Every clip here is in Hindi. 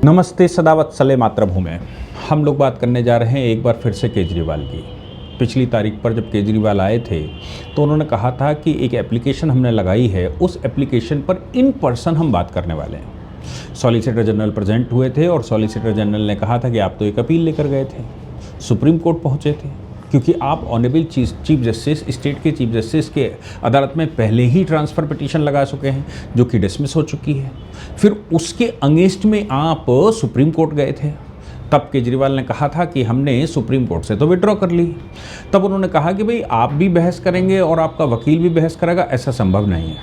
नमस्ते सदावत्सले मातृभूमि। हम लोग बात करने जा रहे हैं एक बार फिर से केजरीवाल की। पिछली तारीख पर जब केजरीवाल आए थे तो उन्होंने कहा था कि एक एप्लीकेशन हमने लगाई है, उस एप्लीकेशन पर इन पर्सन हम बात करने वाले हैं। सॉलिसिटर जनरल प्रेजेंट हुए थे और सॉलिसिटर जनरल ने कहा था कि आप तो एक अपील लेकर गए थे, सुप्रीम कोर्ट पहुँचे थे, क्योंकि आप ऑनरेबल चीफ जस्टिस, स्टेट के चीफ जस्टिस के अदालत में पहले ही ट्रांसफ़र पिटीशन लगा चुके हैं जो कि डिसमिस हो चुकी है। फिर उसके अगेंस्ट में आप सुप्रीम कोर्ट गए थे। तब केजरीवाल ने कहा था कि हमने सुप्रीम कोर्ट से तो विड्रॉ कर ली। तब उन्होंने कहा कि भाई आप भी बहस करेंगे और आपका वकील भी बहस करेगा, ऐसा संभव नहीं है।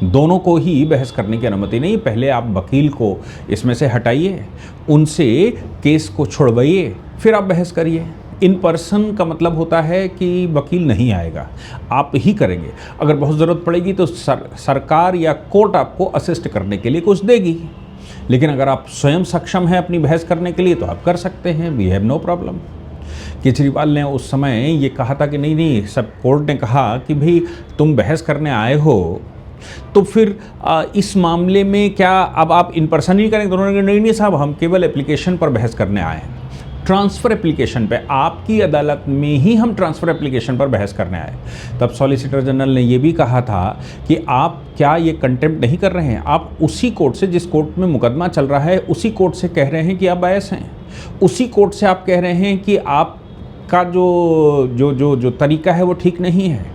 दोनों को ही बहस करने की अनुमति नहीं। पहले आप वकील को इसमें से हटाइए, उनसे केस को छुड़वाइए, फिर आप बहस करिए। इन पर्सन का मतलब होता है कि वकील नहीं आएगा, आप ही करेंगे। अगर बहुत ज़रूरत पड़ेगी तो सरकार या कोर्ट आपको असिस्ट करने के लिए कुछ देगी, लेकिन अगर आप स्वयं सक्षम हैं अपनी बहस करने के लिए तो आप कर सकते हैं। We have no problem. Kejriwal ने उस समय ये कहा था कि नहीं, सब कोर्ट ने कहा कि भाई तुम बहस करने आए हो तो फिर इस मामले में क्या अब आप इन पर्सन ही करेंगे? तो उन्होंने कहा नहीं साहब, हम केवल एप्लीकेशन पर बहस करने आए हैं, ट्रांसफ़र एप्लीकेशन पे, आपकी अदालत में ही हम ट्रांसफ़र एप्लीकेशन पर बहस करने आए। तब सॉलिसिटर जनरल ने ये भी कहा था कि आप क्या ये कंटेम्प्ट नहीं कर रहे हैं? आप उसी कोर्ट से, जिस कोर्ट में मुकदमा चल रहा है, उसी कोर्ट से कह रहे हैं कि आप बायस हैं। उसी कोर्ट से आप कह रहे हैं कि आपका जो तरीका है वो ठीक नहीं है,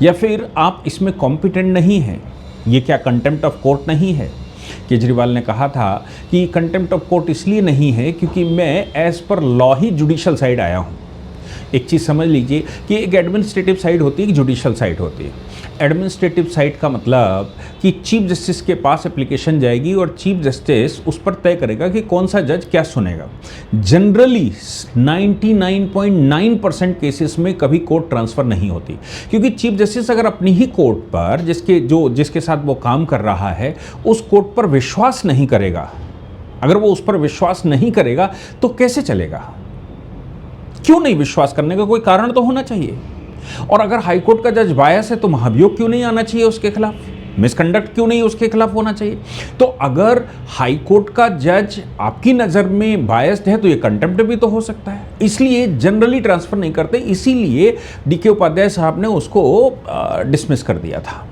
या फिर आप इसमें कॉम्पिटेंट नहीं हैं। ये क्या कंटेम्प्ट ऑफ कोर्ट नहीं है? केजरीवाल ने कहा था कि कंटेम्प्ट ऑफ कोर्ट इसलिए नहीं है क्योंकि मैं एज़ पर लॉ ही जुडिशल साइड आया हूँ। एक चीज़ समझ लीजिए कि एक एडमिनिस्ट्रेटिव साइड होती है, एक जुडिशल साइड होती है। एडमिनिस्ट्रेटिव साइड का मतलब कि चीफ जस्टिस के पास एप्लीकेशन जाएगी और चीफ जस्टिस उस पर तय करेगा कि कौन सा जज क्या सुनेगा। जनरली 99.9% केसेस में कभी कोर्ट ट्रांसफ़र नहीं होती, क्योंकि चीफ जस्टिस अगर अपनी ही कोर्ट पर, जिसके साथ वो काम कर रहा है, उस कोर्ट पर विश्वास नहीं करेगा, अगर वो उस पर विश्वास नहीं करेगा तो कैसे चलेगा? क्यों नहीं विश्वास करने का कोई कारण तो होना चाहिए। और अगर हाईकोर्ट का जज बायस है तो महाभियोग क्यों नहीं आना चाहिए उसके खिलाफ? मिसकंडक्ट क्यों नहीं उसके खिलाफ होना चाहिए? तो अगर हाईकोर्ट का जज आपकी नज़र में बायस्ड है तो ये कंटेम्प्ट भी तो हो सकता है। इसलिए जनरली ट्रांसफ़र नहीं करते, इसीलिए डीके उपाध्याय साहब ने उसको डिसमिस कर दिया था।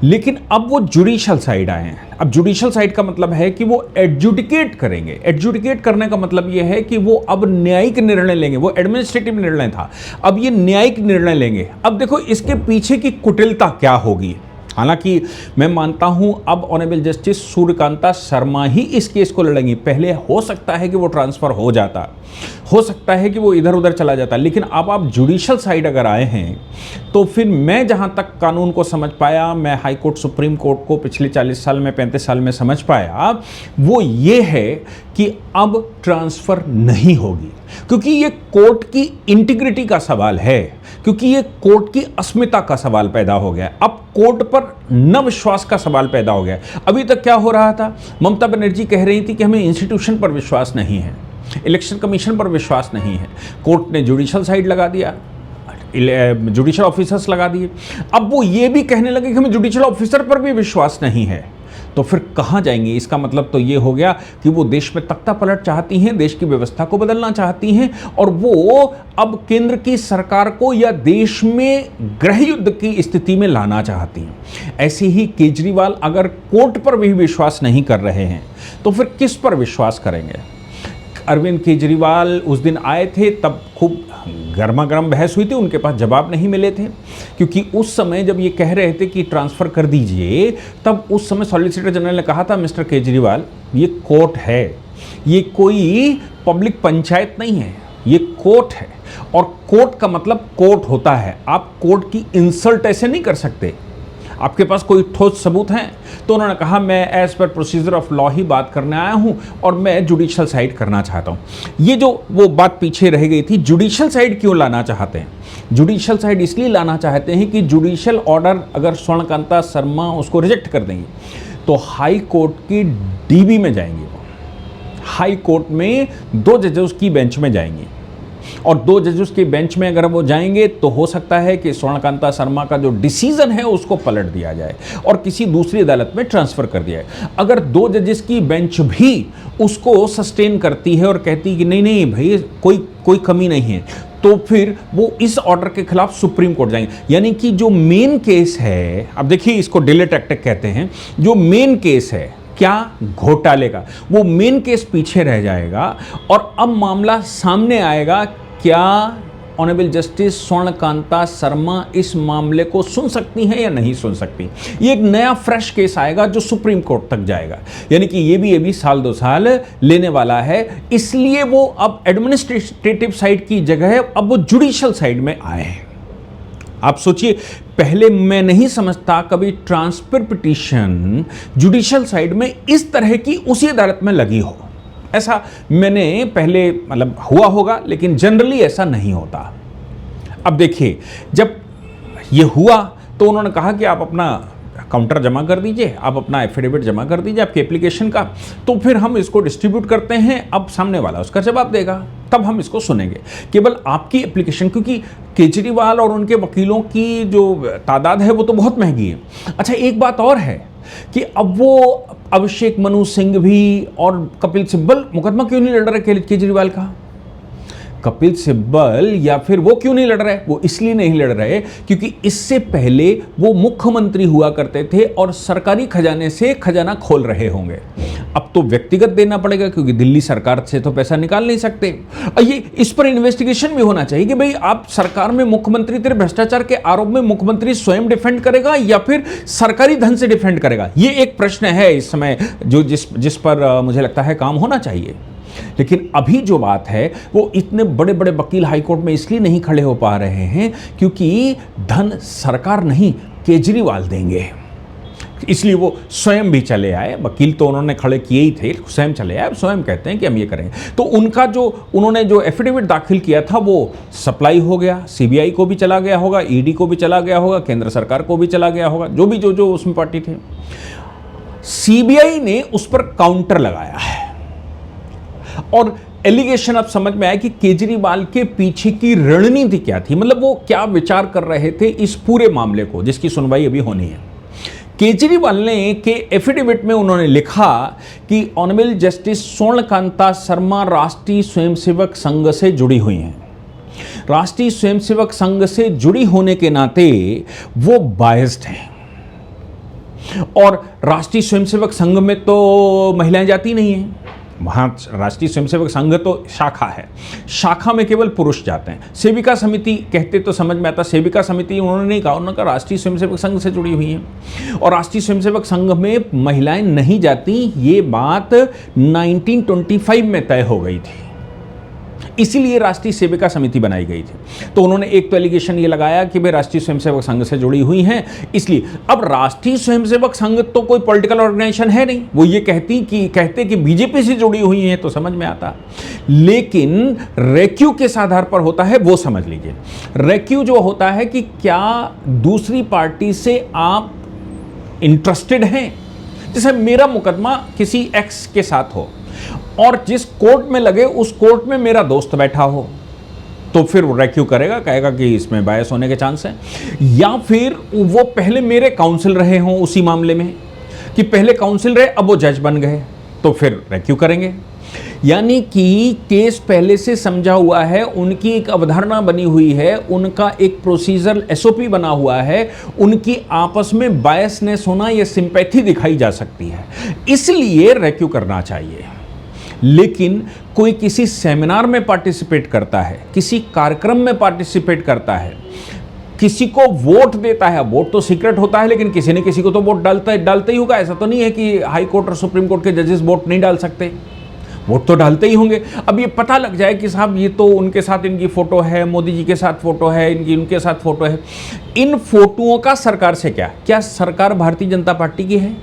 लेकिन अब वो जुडिशल साइड आए हैं। अब जुडिशल साइड का मतलब है कि वो एडजुडिकेट करेंगे। एडजुडिकेट करने का मतलब ये है कि वो अब न्यायिक निर्णय लेंगे। वो एडमिनिस्ट्रेटिव निर्णय था, अब ये न्यायिक निर्णय लेंगे। अब देखो इसके पीछे की कुटिलता क्या होगी। हालांकि मैं मानता हूं अब ऑनरेबल जस्टिस सूर्यकांता शर्मा ही इस केस को लड़ेंगी। पहले हो सकता है कि वो ट्रांसफ़र हो जाता, हो सकता है कि वो इधर उधर चला जाता, लेकिन अब आप जुडिशल साइड अगर आए हैं तो फिर मैं जहां तक कानून को समझ पाया, मैं हाई कोर्ट, सुप्रीम कोर्ट को पिछले 40 साल में, 35 साल में समझ पाया, वो ये है कि अब ट्रांसफ़र नहीं होगी, क्योंकि ये कोर्ट की इंटीग्रिटी का सवाल है, क्योंकि ये कोर्ट की अस्मिता का सवाल पैदा हो गया। अब कोर्ट पर न विश्वास का सवाल पैदा हो गया। अभी तक क्या हो रहा था? ममता बनर्जी कह रही थी कि हमें इंस्टीट्यूशन पर विश्वास नहीं है, इलेक्शन कमीशन पर विश्वास नहीं है। कोर्ट ने जुडिशल साइड लगा दिया, जुडिशल ऑफिसर्स लगा दिए। अब वो ये भी कहने लगे कि हमें जुडिशल ऑफिसर पर भी विश्वास नहीं है। तो फिर कहाँ जाएंगे? इसका मतलब तो ये हो गया कि वो देश में तख्ता पलट चाहती हैं, देश की व्यवस्था को बदलना चाहती हैं, और वो अब केंद्र की सरकार को या देश में गृह युद्ध की स्थिति में लाना चाहती हैं। ऐसे ही केजरीवाल अगर कोर्ट पर भी विश्वास नहीं कर रहे हैं तो फिर किस पर विश्वास करेंगे? अरविंद केजरीवाल उस दिन आए थे, तब खूब गर्मा गर्म बहस हुई थी, उनके पास जवाब नहीं मिले थे, क्योंकि उस समय जब ये कह रहे थे कि ट्रांसफ़र कर दीजिए, तब उस समय सॉलिसिटर जनरल ने कहा था, मिस्टर केजरीवाल, ये कोर्ट है, ये कोई पब्लिक पंचायत नहीं है, ये कोर्ट है, और कोर्ट का मतलब कोर्ट होता है। आप कोर्ट की इंसल्ट ऐसे नहीं कर सकते। आपके पास कोई ठोस सबूत हैं? तो उन्होंने कहा, मैं as per procedure of law ही बात करने आया हूं और मैं जुडिशल साइड करना चाहता हूं। ये जो वो बात पीछे रह गई थी, जुडिशल साइड क्यों लाना चाहते हैं? जुडिशल साइड इसलिए लाना चाहते हैं कि जुडिशल ऑर्डर अगर स्वर्णकांता शर्मा उसको रिजेक्ट कर देंगी तो हाई कोर्ट की डीबी में जाएंगे, वो हाई कोर्ट में 2 जजेस की बेंच में जाएंगे। और 2 जजेस के बेंच में अगर वो जाएंगे तो हो सकता है कि स्वर्णकांता शर्मा का जो डिसीजन है उसको पलट दिया जाए और किसी दूसरी अदालत में ट्रांसफर कर दिया जाए। अगर 2 जजेस की बेंच भी उसको सस्टेन करती है और कहती है कि नहीं नहीं भाई कोई कमी नहीं है, तो फिर वो इस ऑर्डर के खिलाफ सुप्रीम कोर्ट जाएंगे। यानी कि जो मेन केस है, अब देखिए इसको डिले टैक्टिक कहते हैं, जो मेन केस है क्या घोटाले का, वो मेन केस पीछे रह जाएगा और अब मामला सामने आएगा क्या ऑनरेबल जस्टिस स्वर्णकांता शर्मा इस मामले को सुन सकती हैं या नहीं सुन सकती। ये एक नया फ्रेश केस आएगा जो सुप्रीम कोर्ट तक जाएगा, यानी कि ये भी साल 2 साल लेने वाला है। इसलिए वो अब एडमिनिस्ट्रेटिव साइड की जगह अब वो जुडिशियल साइड में आए हैं। आप सोचिए, पहले मैं नहीं समझता कभी ट्रांसफर पिटीशन जुडिशियल साइड में इस तरह की उसी अदालत में लगी हो। ऐसा मैंने पहले मतलब हुआ होगा, लेकिन जनरली ऐसा नहीं होता। अब देखिए, जब ये हुआ तो उन्होंने कहा कि आप अपना काउंटर जमा कर दीजिए, आप अपना एफिडेविट जमा कर दीजिए आपकी एप्लीकेशन का, तो फिर हम इसको डिस्ट्रीब्यूट करते हैं। अब सामने वाला उसका जवाब देगा, तब हम इसको सुनेंगे। केवल आपकी एप्लीकेशन, क्योंकि केजरीवाल और उनके वकीलों की जो तादाद है वो तो बहुत महंगी है। अच्छा, एक बात और है कि अब वो अभिषेक मनु सिंघवी और कपिल सिब्बल मुकदमा क्यों नहीं लड़ रहे केजरीवाल का? कपिल सिब्बल या फिर वो क्यों नहीं लड़ रहे? वो इसलिए नहीं लड़ रहे क्योंकि इससे पहले वो मुख्यमंत्री हुआ करते थे और सरकारी खजाने से खजाना खोल रहे होंगे। अब तो व्यक्तिगत देना पड़ेगा क्योंकि दिल्ली सरकार से तो पैसा निकाल नहीं सकते। ये इस पर इन्वेस्टिगेशन भी होना चाहिए कि भाई आप सरकार में मुख्यमंत्री तेरे भ्रष्टाचार के आरोप में मुख्यमंत्री स्वयं डिफेंड करेगा या फिर सरकारी धन से डिफेंड करेगा। ये एक प्रश्न है इस समय जो जिस पर मुझे लगता है काम होना चाहिए। लेकिन अभी जो बात है वो इतने बड़े बड़े वकील हाईकोर्ट में इसलिए नहीं खड़े हो पा रहे हैं क्योंकि धन सरकार नहीं केजरीवाल देंगे, इसलिए वो स्वयं भी चले आए। वकील तो उन्होंने खड़े किए ही थे, स्वयं चले आए, स्वयं कहते हैं कि हम ये करेंगे। तो उनका जो उन्होंने जो एफिडेविट दाखिल किया था वो सप्लाई हो गया, सीबीआई को भी चला गया होगा, ईडी को भी चला गया होगा, केंद्र सरकार को भी चला गया होगा, जो उसमें पार्टी थे। सीबीआई ने उस पर काउंटर लगाया है और एलिगेशन अब समझ में आया कि केजरीवाल के पीछे की रणनीति क्या थी, मतलब वो क्या विचार कर रहे थे इस पूरे मामले को जिसकी सुनवाई अभी होनी है। केजरीवाल ने के एफिडेविट में उन्होंने लिखा कि ऑनरेबल जस्टिस स्वर्णकांता शर्मा राष्ट्रीय स्वयंसेवक संघ से जुड़ी हुई हैं। राष्ट्रीय स्वयंसेवक संघ से जुड़ी होने के नाते वो बायस्ड हैं और राष्ट्रीय स्वयंसेवक संघ में तो महिलाएं जाती नहीं हैं। वहाँ राष्ट्रीय स्वयंसेवक संघ तो शाखा है, शाखा में केवल पुरुष जाते हैं। सेविका समिति कहते तो समझ में आता, सेविका समिति उन्होंने नहीं कहा, उन्होंने कहा राष्ट्रीय स्वयंसेवक संघ से जुड़ी हुई हैं और राष्ट्रीय स्वयंसेवक संघ में महिलाएं नहीं जाती। ये बात 1925 में तय हो गई थी, इसीलिए राष्ट्रीय सेविका समिति बनाई गई थी। तो उन्होंने एक तो एलिगेशन ये लगाया कि वे राष्ट्रीय स्वयंसेवक संघ से जुड़ी हुई हैं, इसलिए अब राष्ट्रीय स्वयंसेवक संघ तो कोई पॉलिटिकल ऑर्गेनाइजेशन है नहीं। वो ये कहते कि बीजेपी से जुड़ी हुई हैं तो समझ में आता, लेकिन रेक्यू किस आधार पर होता है वो समझ लीजिए। रेक्यू जो होता है कि क्या दूसरी पार्टी से आप इंटरेस्टेड हैं, जैसे मेरा मुकदमा किसी एक्स के साथ हो और जिस कोर्ट में लगे उस कोर्ट में मेरा दोस्त बैठा हो, तो फिर वो रेक्यू करेगा, कहेगा कि इसमें बायस होने के चांस हैं। या फिर वो पहले मेरे काउंसिल रहे हों उसी मामले में, कि पहले काउंसिल रहे अब वो जज बन गए, तो फिर रेक्यू करेंगे। यानी कि केस पहले से समझा हुआ है, उनकी एक अवधारणा बनी हुई है, उनका एक प्रोसीजर एसओपी बना हुआ है, उनकी आपस में बायसनेस होना या सिंपैथी दिखाई जा सकती है, इसलिए रेक्यू करना चाहिए। लेकिन कोई किसी सेमिनार में पार्टिसिपेट करता है, किसी कार्यक्रम में पार्टिसिपेट करता है, किसी को वोट देता है, वोट तो सीक्रेट होता है लेकिन किसी न किसी को तो वोट डालते ही होगा। ऐसा तो नहीं है कि हाई कोर्ट और सुप्रीम कोर्ट के जजेस वोट नहीं डाल सकते, वोट तो डालते ही होंगे। अब ये पता लग जाए कि साहब ये तो उनके साथ इनकी फोटो है, मोदी जी के साथ फोटो है, इनकी उनके साथ फोटो है, इन फोटोओं का सरकार से क्या सरकार भारतीय जनता पार्टी की है?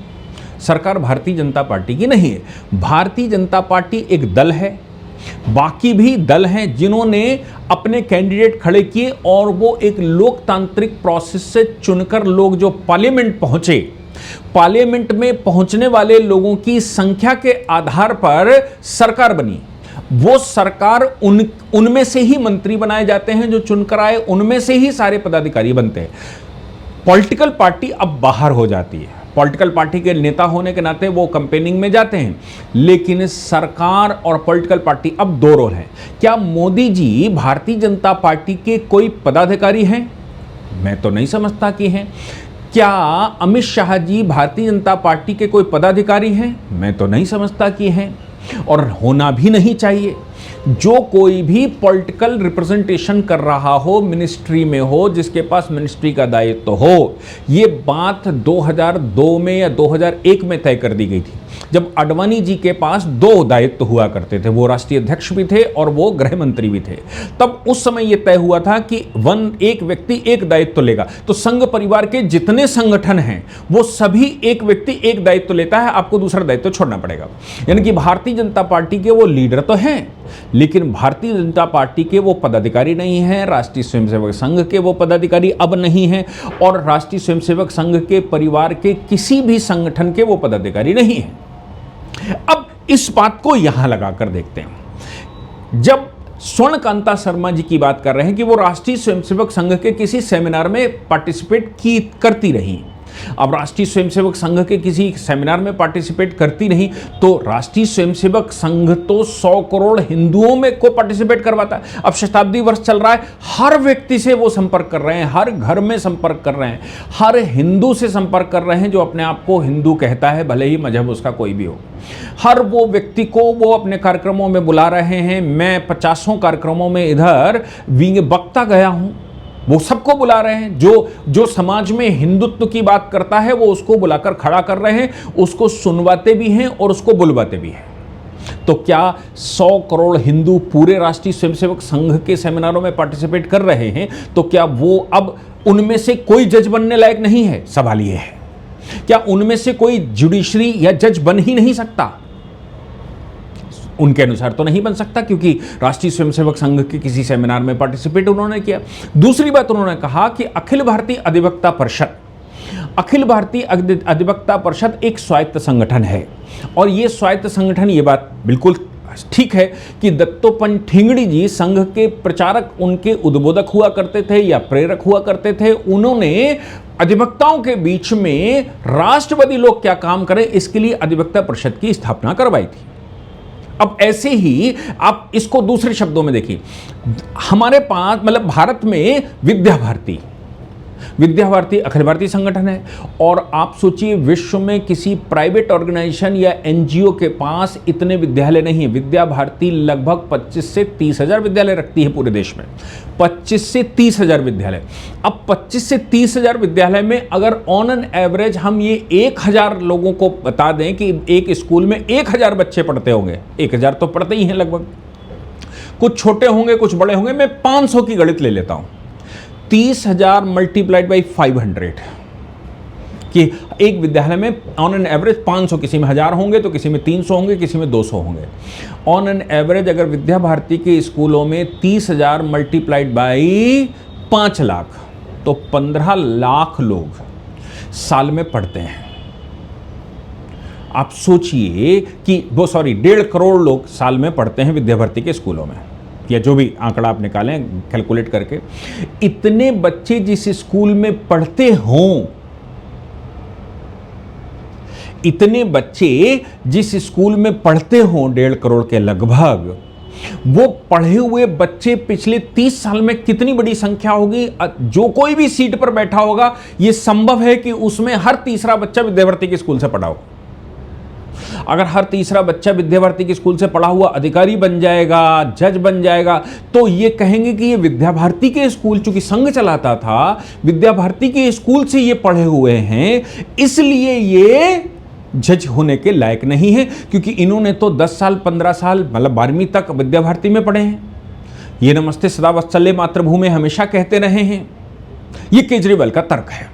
सरकार भारतीय जनता पार्टी की नहीं है। भारतीय जनता पार्टी एक दल है, बाकी भी दल हैं जिन्होंने अपने कैंडिडेट खड़े किए और वो एक लोकतांत्रिक प्रोसेस से चुनकर लोग जो पार्लियामेंट पहुंचे, पार्लियामेंट में पहुंचने वाले लोगों की संख्या के आधार पर सरकार बनी। वो सरकार उनमें से ही मंत्री बनाए जाते हैं जो चुनकर आए, उनमें से ही सारे पदाधिकारी बनते हैं। पॉलिटिकल पार्टी अब बाहर हो जाती है, पॉलिटिकल पार्टी के नेता होने के नाते वो कैंपेनिंग में जाते हैं, लेकिन सरकार और पॉलिटिकल पार्टी अब दो रोल हैं। क्या मोदी जी भारतीय जनता पार्टी के कोई पदाधिकारी हैं? मैं तो नहीं समझता कि हैं। क्या अमित शाह जी भारतीय जनता पार्टी के कोई पदाधिकारी हैं? मैं तो नहीं समझता कि हैं, और होना भी नहीं चाहिए। जो कोई भी पॉलिटिकल रिप्रेजेंटेशन कर रहा हो, मिनिस्ट्री में हो, जिसके पास मिनिस्ट्री का दायित्व हो, ये बात 2002 में या 2001 में तय कर दी गई थी, जब आडवाणी जी के पास दो दायित्व हुआ करते थे, वो राष्ट्रीय अध्यक्ष भी थे और वो गृह मंत्री भी थे। तब उस समय यह तय हुआ था कि एक व्यक्ति एक दायित्व लेगा। तो संघ परिवार के जितने संगठन हैं वो सभी एक व्यक्ति एक दायित्व लेता है, आपको दूसरा दायित्व छोड़ना पड़ेगा। यानी कि भारतीय जनता पार्टी के वो लीडर तो हैं, लेकिन भारतीय जनता पार्टी के वो पदाधिकारी नहीं हैं, राष्ट्रीय स्वयंसेवक संघ के वो पदाधिकारी अब नहीं हैं, और राष्ट्रीय स्वयंसेवक संघ के परिवार के किसी भी संगठन के वो पदाधिकारी नहीं हैं। अब इस बात को यहां लगाकर देखते हैं। जब स्वर्णकांता शर्मा जी की बात कर रहे हैं कि वो राष्ट्रीय स्वयंसेवक संघ के किसी सेमिनार में पार्टिसिपेट करती रही, अब राष्ट्रीय स्वयंसेवक संघ के किसी सेमिनार में पार्टिसिपेट करती नहीं, तो राष्ट्रीय स्वयंसेवक संघ तो 100 करोड़ हिंदुओं में को पार्टिसिपेट करवाता है। अब शताब्दी वर्ष चल रहा है, हर व्यक्ति से वो संपर्क कर रहे हैं, हर घर में संपर्क कर रहे हैं, हर हिंदू से संपर्क कर रहे हैं जो अपने आप को हिंदू कहता है, भले ही मजहब उसका कोई भी हो। हर वो व्यक्ति को वो अपने कार्यक्रमों में बुला रहे हैं। मैं 50 कार्यक्रमों में इधर वक्ता गया हूं, वो सबको बुला रहे हैं। जो समाज में हिंदुत्व की बात करता है वो उसको बुलाकर खड़ा कर रहे हैं, उसको सुनवाते भी हैं और उसको बुलवाते भी हैं। तो क्या 100 करोड़ हिंदू पूरे राष्ट्रीय स्वयंसेवक संघ के सेमिनारों में पार्टिसिपेट कर रहे हैं? तो क्या वो अब उनमें से कोई जज बनने लायक नहीं है? सवाल यह है। क्या उनमें से कोई जुडिशरी या जज बन ही नहीं सकता? उनके अनुसार तो नहीं बन सकता, क्योंकि राष्ट्रीय स्वयंसेवक संघ के किसी सेमिनार में पार्टिसिपेट उन्होंने किया। दूसरी बात उन्होंने कहा कि अखिल भारतीय अधिवक्ता परिषद एक स्वायत्त संगठन है, और ये स्वायत्त संगठन, ये बात बिल्कुल ठीक है कि दत्तोपंत ठेंगड़ी जी संघ के प्रचारक, उनके उद्बोधक हुआ करते थे या प्रेरक हुआ करते थे। उन्होंने अधिवक्ताओं के बीच में राष्ट्रवादी लोग क्या काम करें, इसके लिए अधिवक्ता परिषद की स्थापना करवाई थी। अब ऐसे ही आप इसको दूसरे शब्दों में देखिए, हमारे पास मतलब भारत में विद्या भारती अखिल भारतीय संगठन है, और आप सोचिए विश्व में किसी प्राइवेट ऑर्गेनाइजेशन या एनजीओ के पास इतने विद्यालय नहीं है। विद्या भारती लगभग 25 से 30 हजार विद्यालय रखती है पूरे देश में, 25 से 30 हजार विद्यालय। अब 25 से 30 हजार विद्यालय में अगर ऑन एन एवरेज हम ये 1000 लोगों को बता दें कि एक स्कूल में 1000 बच्चे पढ़ते होंगे, 1000 तो पढ़ते ही हैं लगभग, कुछ छोटे होंगे कुछ बड़े होंगे, मैं 500 की गणित ले लेता हूं, 30,000 मल्टीप्लाइड बाई 500, कि एक विद्यालय में ऑन एन एवरेज 500, किसी में 1000 होंगे तो किसी में 300 होंगे, किसी में 200 होंगे। ऑन एन एवरेज अगर विद्या भारती के स्कूलों में 30,000 मल्टीप्लाइड बाई 5 लाख, तो 15 लाख लोग साल में पढ़ते हैं। आप सोचिए कि 1.5 करोड़ लोग साल में पढ़ते हैं विद्या भारती के स्कूलों में, या जो भी आंकड़ा आप निकालें कैलकुलेट करके। इतने बच्चे जिस स्कूल में पढ़ते हों, इतने बच्चे जिस स्कूल में पढ़ते हों 1.5 करोड़ के लगभग, वो पढ़े हुए बच्चे पिछले 30 साल में कितनी बड़ी संख्या होगी। जो कोई भी सीट पर बैठा होगा, यह संभव है कि उसमें हर तीसरा बच्चा विद्या भारती के स्कूल से पढ़ा हो। अगर हर तीसरा बच्चा विद्या भारती के स्कूल से पढ़ा हुआ अधिकारी बन जाएगा, जज बन जाएगा, तो ये कहेंगे कि ये विद्या भारती के स्कूल, चूंकि संघ चलाता था, विद्या भारती के स्कूल से ये पढ़े हुए हैं, इसलिए ये जज होने के लायक नहीं है, क्योंकि इन्होंने तो 10 साल 15 साल मतलब 12वीं तक विद्या भारती में पढ़े हैं। ये नमस्ते सदा वत्सल्य मातृभूमि हमेशा कहते रहे हैं। ये केजरीवाल का तर्क है।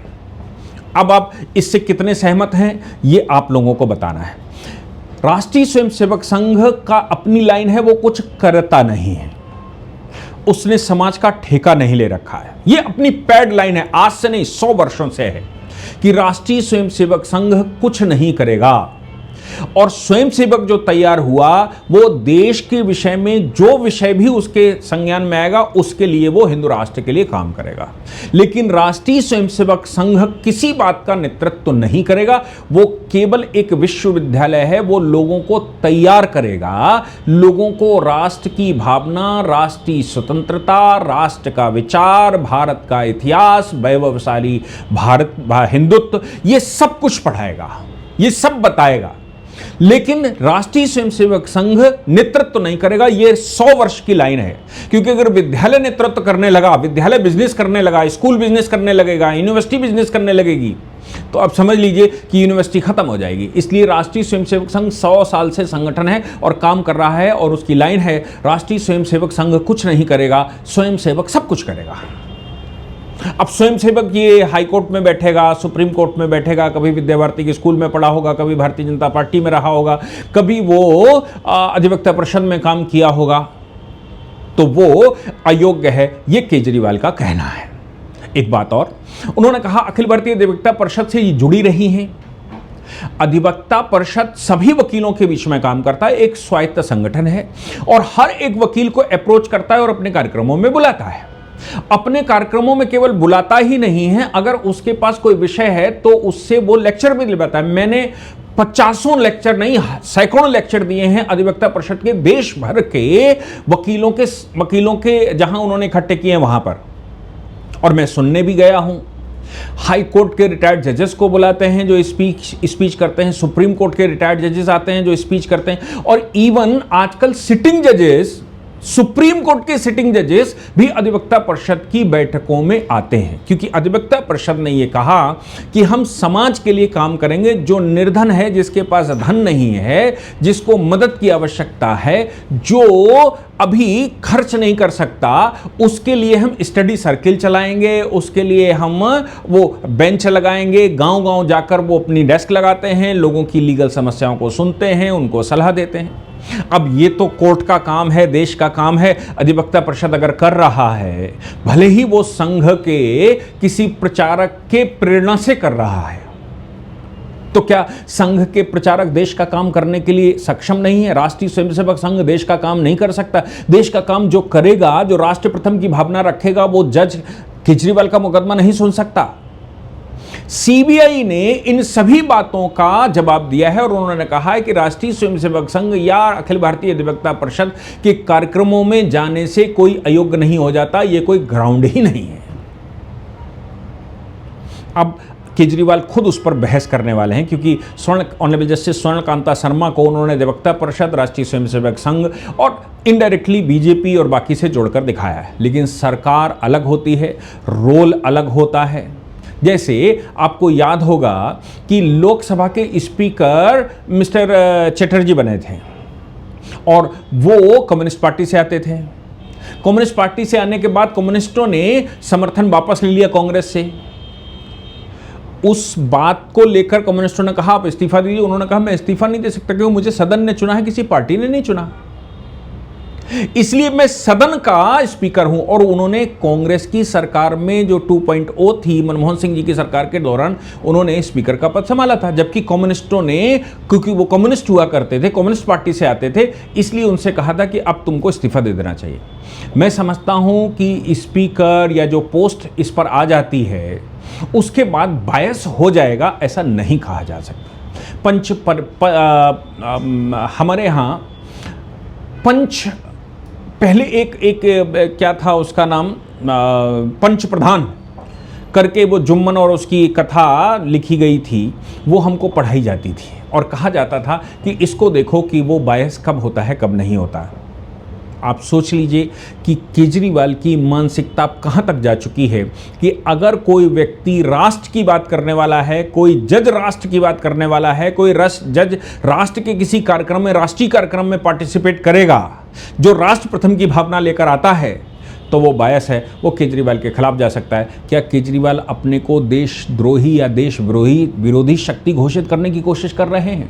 अब आप इससे कितने सहमत हैं, ये आप लोगों को बताना है। राष्ट्रीय स्वयंसेवक संघ का अपनी लाइन है, वो कुछ करता नहीं है, उसने समाज का ठेका नहीं ले रखा है। ये अपनी पैड लाइन है, आज से नहीं 100 वर्षों से है कि राष्ट्रीय स्वयंसेवक संघ कुछ नहीं करेगा। और स्वयंसेवक जो तैयार हुआ वो देश के विषय में जो विषय भी उसके संज्ञान में आएगा उसके लिए वो हिंदू राष्ट्र के लिए काम करेगा। लेकिन राष्ट्रीय स्वयंसेवक संघ किसी बात का नेतृत्व नहीं करेगा, वो केवल एक विश्वविद्यालय है, वो लोगों को तैयार करेगा, लोगों को राष्ट्र की भावना, राष्ट्रीय स्वतंत्रता, राष्ट्र का विचार, भारत का इतिहास, वैभवशाली भारत, हिंदुत्व, ये सब कुछ पढ़ाएगा, ये सब बताएगा। लेकिन राष्ट्रीय स्वयंसेवक संघ नेतृत्व नहीं करेगा। यह 100 वर्ष की लाइन है, क्योंकि अगर विद्यालय नेतृत्व करने लगा, विद्यालय बिजनेस करने लगा, स्कूल बिजनेस करने लगेगा, यूनिवर्सिटी बिजनेस करने लगेगी, तो अब समझ लीजिए कि यूनिवर्सिटी खत्म हो जाएगी। इसलिए राष्ट्रीय स्वयंसेवक संघ 100 साल से संगठन है और काम कर रहा है, और उसकी लाइन है, राष्ट्रीय स्वयंसेवक संघ कुछ नहीं करेगा, स्वयंसेवक सब कुछ करेगा। अब स्वयंसेवक ये हाई कोर्ट में बैठेगा, सुप्रीम कोर्ट में बैठेगा, कभी विद्या भारती के स्कूल में पढ़ा होगा, कभी भारतीय जनता पार्टी में रहा होगा, कभी वो अधिवक्ता परिषद में काम किया होगा, तो वो अयोग्य है, ये केजरीवाल का कहना है। एक बात और, उन्होंने कहा अखिल भारतीय अधिवक्ता परिषद से ये जुड़ी रही हैं। अधिवक्ता परिषद सभी वकीलों के बीच में काम करता है, एक स्वायत्त संगठन है, और हर एक वकील को अप्रोच करता है और अपने कार्यक्रमों में बुलाता है। अपने कार्यक्रमों में केवल बुलाता ही नहीं है, अगर उसके पास कोई विषय है तो उससे वो लेक्चर भी दिलवाता है। मैंने 50 लेक्चर नहीं, सैकड़ों लेक्चर दिए हैं अधिवक्ता परिषद के, देश भर के वकीलों के जहां उन्होंने इकट्ठे किए हैं वहां पर, और मैं सुनने भी गया हूं। हाई कोर्ट के रिटायर्ड जजेस को बुलाते हैं जो स्पीच करते हैं, सुप्रीम कोर्ट के रिटायर्ड जजेस आते हैं जो स्पीच करते हैं, और इवन आजकल सिटिंग जजेस, सुप्रीम कोर्ट के सिटिंग जजेस भी अधिवक्ता परिषद की बैठकों में आते हैं, क्योंकि अधिवक्ता परिषद ने यह कहा कि हम समाज के लिए काम करेंगे। जो निर्धन है, जिसके पास धन नहीं है, जिसको मदद की आवश्यकता है, जो अभी खर्च नहीं कर सकता, उसके लिए हम स्टडी सर्किल चलाएंगे, उसके लिए हम वो बेंच लगाएंगे, गांव-गांव जाकर वो अपनी डेस्क लगाते हैं, लोगों की लीगल समस्याओं को सुनते हैं, उनको सलाह देते हैं। अब ये तो कोर्ट का काम है, देश का काम है। अधिवक्ता परिषद अगर कर रहा है, भले ही वो संघ के किसी प्रचारक के प्रेरणा से कर रहा है, तो क्या संघ के प्रचारक देश का काम करने के लिए सक्षम नहीं है? राष्ट्रीय स्वयंसेवक संघ देश का काम नहीं कर सकता? देश का काम जो करेगा, जो राष्ट्र प्रथम की भावना रखेगा, वो जज केजरीवाल का मुकदमा नहीं सुन सकता। सीबीआई ने इन सभी बातों का जवाब दिया है और उन्होंने कहा है कि राष्ट्रीय स्वयंसेवक संघ या अखिल भारतीय अधिवक्ता परिषद के कार्यक्रमों में जाने से कोई अयोग्य नहीं हो जाता, यह कोई ग्राउंड ही नहीं है। अब केजरीवाल खुद उस पर बहस करने वाले हैं, क्योंकि ऑनरेबल जस्टिस स्वर्णकांता शर्मा को उन्होंने अधिवक्ता परिषद, राष्ट्रीय स्वयंसेवक संघ और इनडायरेक्टली बीजेपी और बाकी से जोड़कर दिखाया है। लेकिन सरकार अलग होती है, रोल अलग होता है। जैसे आपको याद होगा कि लोकसभा के स्पीकर मिस्टर चटर्जी बने थे और वो कम्युनिस्ट पार्टी से आते थे। कम्युनिस्ट पार्टी से आने के बाद कम्युनिस्टों ने समर्थन वापस ले लिया कांग्रेस से। उस बात को लेकर कम्युनिस्टों ने कहा आप इस्तीफा दीजिए। उन्होंने कहा मैं इस्तीफा नहीं दे सकता, क्योंकि मुझे सदन ने चुना है, किसी पार्टी ने नहीं चुना, इसलिए मैं सदन का स्पीकर हूं। और उन्होंने कांग्रेस की सरकार में जो 2.0 थी, मनमोहन सिंह जी की सरकार के दौरान उन्होंने स्पीकर का पद संभाला था। जबकि कम्युनिस्टों ने, क्योंकि वो कम्युनिस्ट हुआ करते थे, कम्युनिस्ट पार्टी से आते थे, इसलिए उनसे कहा था कि अब तुमको इस्तीफा दे देना चाहिए। मैं समझता हूं कि स्पीकर या जो पोस्ट इस पर आ जाती है उसके बाद बायस हो जाएगा, ऐसा नहीं कहा जा सकता। हमारे यहां पंच पहले एक क्या था उसका नाम, पंच प्रधान करके वो जुम्मन और उसकी कथा लिखी गई थी, वो हमको पढ़ाई जाती थी और कहा जाता था कि इसको देखो कि वो बायस कब होता है कब नहीं होता। आप सोच लीजिए कि केजरीवाल की मानसिकता कहाँ तक जा चुकी है कि अगर कोई व्यक्ति राष्ट्र की बात करने वाला है, कोई जज राष्ट्र की बात करने वाला है, कोई जज राष्ट्र के किसी कार्यक्रम में, राष्ट्रीय कार्यक्रम में पार्टिसिपेट करेगा जो राष्ट्र प्रथम की भावना लेकर आता है, तो वो बायस है, वो केजरीवाल के खिलाफ जा सकता है। क्या केजरीवाल अपने को देशद्रोही या देश विरोधी शक्ति घोषित करने की कोशिश कर रहे हैं?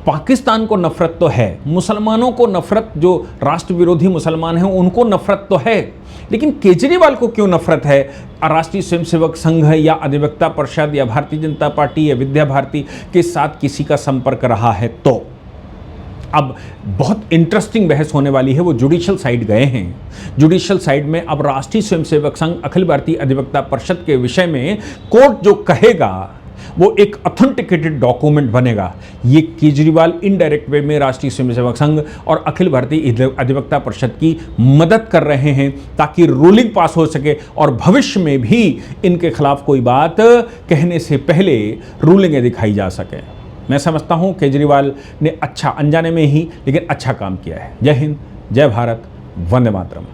पाकिस्तान को नफरत तो है, मुसलमानों को नफरत, जो राष्ट्र विरोधी मुसलमान हैं उनको नफरत तो है, लेकिन केजरीवाल को क्यों नफरत है? राष्ट्रीय स्वयंसेवक संघ या अधिवक्ता परिषद या भारतीय जनता पार्टी या विद्या भारती के साथ किसी का संपर्क रहा है तो अब बहुत इंटरेस्टिंग बहस होने वाली है, वो जुडिशियल साइड गए हैं। जुडिशियल साइड में अब राष्ट्रीय स्वयंसेवक संघ, अखिल भारतीय अधिवक्ता परिषद के विषय में कोर्ट जो कहेगा वो एक ऑथेंटिकेटेड डॉक्यूमेंट बनेगा। ये केजरीवाल इनडायरेक्ट वे में राष्ट्रीय स्वयंसेवक संघ और अखिल भारतीय अधिवक्ता परिषद की मदद कर रहे हैं ताकि रूलिंग पास हो सके और भविष्य में भी इनके खिलाफ कोई बात कहने से पहले रूलिंगें दिखाई जा सके। मैं समझता हूं केजरीवाल ने अच्छा, अनजाने में ही लेकिन अच्छा काम किया है। जय हिंद, जय भारत, वंदे मातरम।